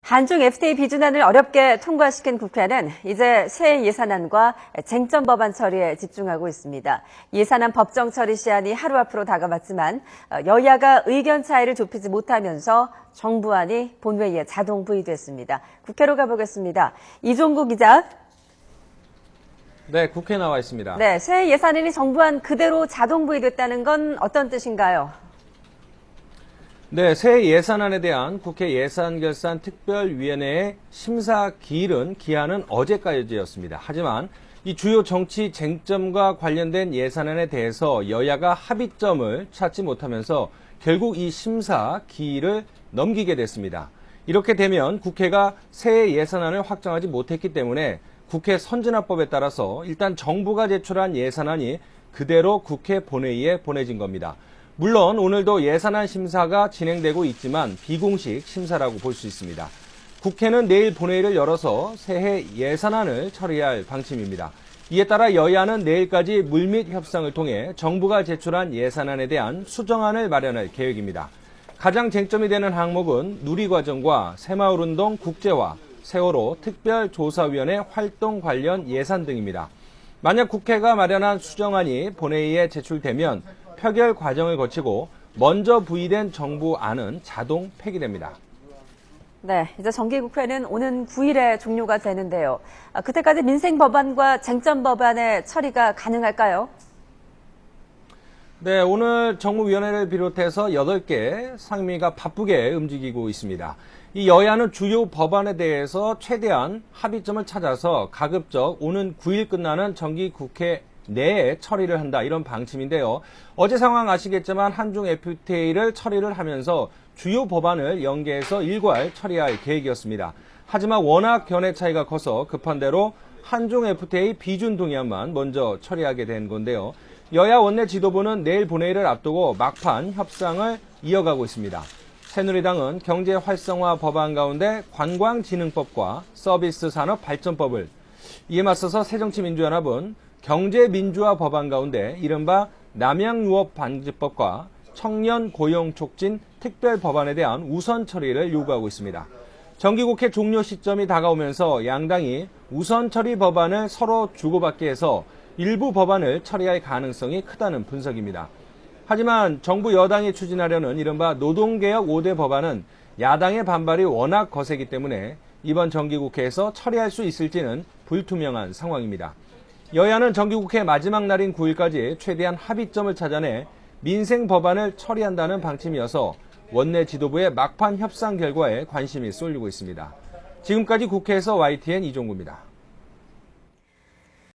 한중 FTA 비준안을 어렵게 통과시킨 국회는 이제 새 예산안과 쟁점 법안 처리에 집중하고 있습니다. 예산안 법정 처리 시한이 하루 앞으로 다가왔지만 여야가 의견 차이를 좁히지 못하면서 정부안이 본회의에 자동 부의됐습니다. 국회로 가보겠습니다. 이종구 기자. 네, 국회에 나와 있습니다. 네, 새 예산안이 정부안 그대로 자동 부의됐다는 건 어떤 뜻인가요? 네, 새 예산안에 대한 국회 예산결산특별위원회의 심사 기한은 어제까지였습니다. 하지만 이 주요 정치 쟁점과 관련된 예산안에 대해서 여야가 합의점을 찾지 못하면서 결국 이 심사 기일을 넘기게 됐습니다. 이렇게 되면 국회가 새 예산안을 확정하지 못했기 때문에 국회 선진화법에 따라서 일단 정부가 제출한 예산안이 그대로 국회 본회의에 보내진 겁니다. 물론 오늘도 예산안 심사가 진행되고 있지만 비공식 심사라고 볼 수 있습니다. 국회는 내일 본회의를 열어서 새해 예산안을 처리할 방침입니다. 이에 따라 여야는 내일까지 물밑 협상을 통해 정부가 제출한 예산안에 대한 수정안을 마련할 계획입니다. 가장 쟁점이 되는 항목은 누리과정과 새마을운동 국제화, 세월호 특별조사위원회 활동 관련 예산 등입니다. 만약 국회가 마련한 수정안이 본회의에 제출되면 표결 과정을 거치고 먼저 부의된 정부안은 자동 폐기됩니다. 네, 이제 정기국회는 오는 9일에 종료가 되는데요. 그때까지 민생 법안과 쟁점 법안의 처리가 가능할까요? 네, 오늘 정무위원회를 비롯해서 8개 상임위가 바쁘게 움직이고 있습니다. 이 여야는 주요 법안에 대해서 최대한 합의점을 찾아서 가급적 오는 9일 끝나는 정기국회 내에 처리를 한다, 이런 방침인데요. 어제 상황 아시겠지만 한중 FTA를 처리를 하면서 주요 법안을 연계해서 일괄 처리할 계획이었습니다. 하지만 워낙 견해 차이가 커서 급한 대로 한중 FTA 비준 동의안만 먼저 처리하게 된 건데요. 여야 원내 지도부는 내일 본회의를 앞두고 막판 협상을 이어가고 있습니다. 새누리당은 경제 활성화 법안 가운데 관광진흥법과 서비스산업발전법을, 이에 맞서서 새정치민주연합은 경제민주화 법안 가운데 이른바 남양유업방지법과 청년고용촉진 특별법안에 대한 우선 처리를 요구하고 있습니다. 정기국회 종료 시점이 다가오면서 양당이 우선 처리 법안을 서로 주고받게 해서 일부 법안을 처리할 가능성이 크다는 분석입니다. 하지만 정부 여당이 추진하려는 이른바 노동개혁 5대 법안은 야당의 반발이 워낙 거세기 때문에 이번 정기국회에서 처리할 수 있을지는 불투명한 상황입니다. 여야는 정기국회 마지막 날인 9일까지 최대한 합의점을 찾아내 민생 법안을 처리한다는 방침이어서 원내 지도부의 막판 협상 결과에 관심이 쏠리고 있습니다. 지금까지 국회에서 YTN 이종구입니다.